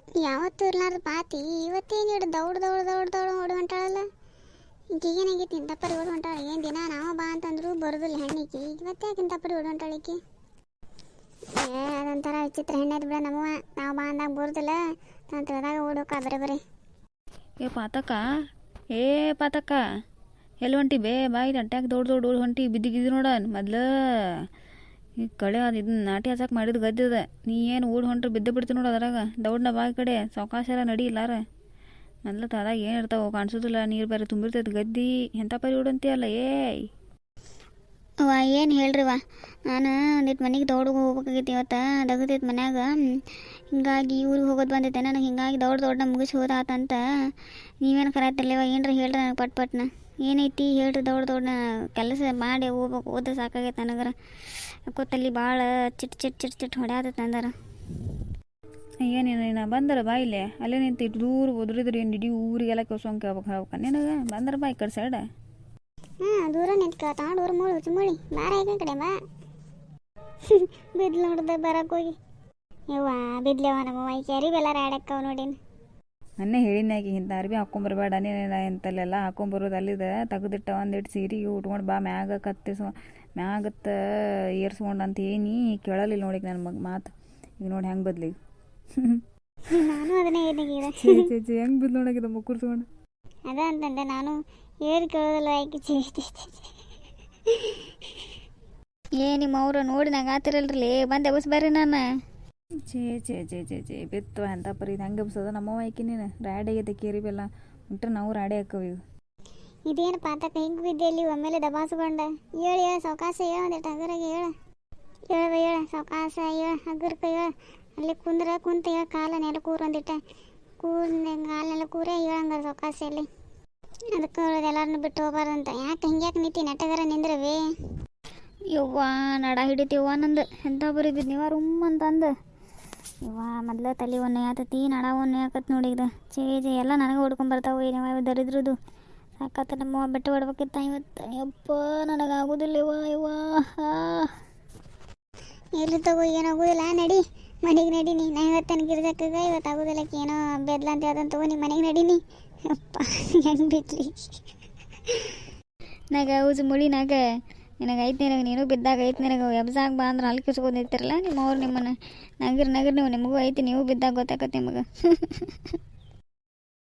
ಯಾವತ್ತೂ ಇರ್ಲಾರ್ದು ಪಾತಿ ಇವತ್ತೇನು ಹಿಡ್ದು ದೌಡ್ ದೌಡ್ ದೌಡ್ ದೌಡ್ ಓಡಿ ಹೊಂಟಾಳಲ್ಲ. ಈಗೇನಾಗೈತಿ ಇಂತಪ್ಪರಿ ಓಡಿ ಹೊಂಟಾಳ. ಏನು ದಿನ ನಾವು ಬಾ ಅಂತಂದ್ರು ಬರೋದಿಲ್ಲ ಹೆಣ್ಣಿಗೆ. ಇವತ್ತೇ ಇಂತಪ್ಪರಿ ಓಡಿ ಹೊಂಟಾಳಿಕೆ. ಅದೊಂಥರ ವಿಚಿತ್ರ ಹೆಣ್ಣೈತೆ ಬಿಡ ನಮ್ಮವ. ನಾವು ಬಾ ಅಂದಾಗ ಬರೋದಿಲ್ಲ ತಂತ್ರದಾಗ ಓಡೋಕ ಬರೀ. ಏ ಪಾತಕ್ಕ, ಏ ಪಾತಕ್ಕ, ಎಲ್ಲಿ ಹೊಂಟಿ ಬೇ ಬಾಯಿ ಅಟ್ಯಾಗ ದೌಡ್ ದೌಡ್ ಓಡಿ ಹೊಂಟಿ ಬಿದ್ದಿಗಿದ್ದು ನೋಡ. ಮೊದ್ಲು ಈ ಕಡೆ ಅದು ಇದನ್ನ ನಾಟಿ ಹಚ್ಚಕ್ಕೆ ಮಾಡಿದ್ದು ಗದ್ದದ. ನೀ ಏನು ಓಡಿ ಹೊಂಟ್ರೆ ಬಿದ್ದೆ ಬಿಡ್ತೀನಿ ನೋಡು ಅದ್ರಾಗ. ದೌಡ್ನ ಬಾಯಿ ಕಡೆ ಸಾವಕಾಶ ಎಲ್ಲ ನಡಿಯಿಲ್ಲಾರ. ಮೊದ್ಲು ಅದಾಗ ಏನು ಇರ್ತಾವೆ ಕಾಣಿಸೋದಿಲ್ಲ. ನೀರು ಬೇರೆ ತುಂಬಿರ್ತೈತೆ ಗದ್ದಿ. ಎಂಥ ಪರಿ ಓಡಂತೀಯಲ್ಲ ಏಯ್. ಅವ್ವ ಏನು ಹೇಳ್ರಿವ, ನಾನು ಒಂದಿಟ್ಟು ಮನೆಗೆ ದೌಡ್ ಹೋಗ್ಬೇಕಾಗೈತಿ ಇವತ್ತು. ದಗದೈತೆ ಮನ್ಯಾಗ. ಹಿಂಗಾಗಿ ಊರಿಗೆ ಹೋಗೋದು ಬಂದೈತೆ ನನಗೆ. ಹಿಂಗಾಗಿ ದೌಡ್ನ ಮುಗಿಸಿ ಹೋದಾತಂತ. ನೀವೇನು ಕರಾತಿರ್ಲಿವ ಏನ್ರಿ ಹೇಳ್ರಿ ನನಗೆ ಪಟ್ನ. ಏನೈತಿ ಹೇಳ್ರಿ ದೌಡ್ನ ಕೆಲಸ ಮಾಡಿ ಹೋಗ್ಬೇಕು. ಓದ್ರೆ ಸಾಕಾಗೈತೆ ನನಗರ. ಕೂತಲ್ಲಿ ಭಾಳ ಚಿಟ್ ಹೊಡ್ಯಾತೈತೆ ಅಂದಾರ. ಏನೇನು ಬಂದರ ಬಾಯಿಲೆ ಅಲ್ಲೇ ನಿಂತು ದೂರ ಓದ್ರಿದ್ರೆ ಏನು ಇಡೀ ಊರಿಗೆಲ್ಲ ಕೆಲ್ಸಂಗೆ ಹೇಳ್ಬೇಕು ನಿನಗೆ. ಬಂದರ ಬಾಯಿ ಕಡೆ ಸೈಡ. ದೂರ ನಿಂತು ಕೇಳ್ತಾಂಡು ಊರು ಮೂಳು ಚುಮ್ಮಳಿ ಬಾರ ಈ ಕಡೆ ಬಾ. ಬಿದ್ಲು ನೋಡ್ದೆ ಬರಕ್ಕೆ ಹೋಗಿ. ಯವ್ವ ಬಿದ್ಲೆವ ನಮ್ಮವ್ವ. ಈಕೆ ಅರಿವೆಲ್ಲಾರ ಆಡಕ್ಕವ ನೋಡಿನ. ನನ್ನೇ ಹೇಳಿನಾಗಿ ಇಂಥ ಅರ್ಬಿ ಹಾಕೊಂಬರ್ಬೇಡ ನೀನು. ಇಂತಲ್ಲೆಲ್ಲ ಹಾಕೊಂಬರೋದು ಅಲ್ಲಿದೆ. ತೆಗೆದಿಟ್ಟ ಒಂದಿಟ್ಟು ಸೀರೆಗೆ ಉಟ್ಕೊಂಡು ಬಾ ಮ್ಯಾಗ ಮ್ಯಾಗತ್ತ ಏರ್ಸ್ಕೊಂಡು ಅಂತ ಏನಿ ಕೇಳಲಿಲ್ಲ ನೋಡಿ ನನ್ನ ಮಾತು. ಈಗ ನೋಡಿ ಹೆಂಗೆ ಬದ್ಲಿ. ನಾನು ಅದನ್ನೇ ಏನಾಗಿದೆ ಹೆಂಗೆ ಬಿದ್ದು ನೋಡಾಗಿದ್ದ ಮುಕ್ಕುರ್ಸ್ಕೊಂಡು. ಅದ ಅಂತಂದೆ ನಾನು. ಏರು ಕೇಳೋದಲ್ಲ ಆಯ್ಕೆ ಏ ನಿಮ್ಮ ಅವ್ರು ನೋಡಿ ನಂಗೆ ಆತಿರಲ್ರಿ. ಬಂದೆ ಬಸ್ ಬರ್ರಿ ನಾನು. ಚೇ ಬಿತ್ತು ಅಂತ ಪರಿ ಇದು ಹೆಂಗೆ ಎಬ್ಸೋದು ನಮ್ಮವ್ವ ಆಯ್ಕೆ ನೀನು. ರಾಡಿ ಆಗೈತೆ ಕೇರಿ ಬೆಲ್ಲ ಉಂಟ್ರೆ ನಾವು ರಾಡಿ ಹಾಕವು ಈಗ. ಇದೇನು ಪಾತಕ ಹಿಂಗೆ ಬಿದ್ದಲ್ಲಿ ಒಮ್ಮೆಲೆ ದಬಾಸ್ಕೊಂಡ. ಹೇಳು ಸಾವಕಾಶ ಹೇಳ ಒಂದಿಟ್ಟು ಹಗರಾಗೆ ಹೇಳ ಸಾವಕಾಶ ಹೇಳ ಹಗರ್ಕ ಹೇಳ. ಅಲ್ಲಿ ಕುಂತ ಹೇಳ ಕಾಲ ನೆಲ ಕೂರು ಒಂದಿಟ್ಟ ಕಾಲನೆಲ್ಲ ಕೂರೇ ಹೇಳಂಗ ಸಾವಕಾಶ ಅಲ್ಲಿ. ಅದಕ್ಕೆ ಎಲ್ಲರನ್ನು ಬಿಟ್ಟು ಹೋಗ್ಬಾರ್ದಂತ. ಯಾಕೆ ನಿಂತಿ ನೆಟ್ಟಗರ ನಿಂದ್ರವೇ. ಯವ್ವ ನಡ ಹಿಡಿತೀವ್ವ ನಂದು. ಎಂಥ ಬರೀದಿದ್ದು ನೀವ ರೂಮ್ ಅಂತಂದು. ಯವ್ವ ಮೊದ್ಲು ತಲೆ ಒನ್ನೆ ಆತತಿ ನಡ ಒನ್ನೆ ಆಕತ್ ನೋಡಿದ. ಚೇ ಎಲ್ಲ ನನಗೆ ಹೊಡ್ಕೊಂಬರ್ತಾವೆ ನೀವು ದರಿದ್ರದು. ಸಾಕತ್ತ ನಮ್ಮ ಬೆಟ್ಟ ಹೊಡ್ಬೇಕಿತ್ತ ಇವತ್ತು. ಯಪ್ಪ ನನಗಾಗೋದಿಲ್ಲ ಯವ್ವ. ಎಲ್ಲಿ ತಗೋ ಏನಾಗೋದಿಲ್ಲ. ನಡಿ ಮನೆಗೆ ನಡೀನಿ. ನಾ ಇವತ್ತು ನನಗೆ ಗಿರ್ಜಕ್ಕಾಗ ಇವತ್ತು ಆಗೋದಿಲ್ಲ. ಏನೋ ಬೆದ್ಲ ಅಂತ ಅದನ್ನು ತಗೋ ನಿಮ್ಮ ಮನೆಗೆ ನಡೀನಿ. ಅಪ್ಪ ಹೆಂಗೆ ಬಿಡ್ಲಿ ನಾಗ ಊಜು ಮುಳಿನಾಗ ನಿನಗೆ ಐತೆ. ನಿನಗೆ ನೀನು ಬಿದ್ದಾಗ ಐತೆ. ನಿನಗೆ ಎಬ್ಸಾಗ ಬಾ ಅಂದ್ರೆ ಅಲ್ಲಿ ಕಿಸ್ಕೊಂಡು ನಿಂತಿರಲ್ಲ ನಿಮ್ಮ ಅವ್ರು ನಿಮ್ಮನ್ನು. ನಗರ್ ನೀವು ನಿಮಗೂ ಐತಿ. ನೀವು ಬಿದ್ದಾಗ ಗೊತ್ತಾಗತ್ತೆ ನಿಮಗೆ.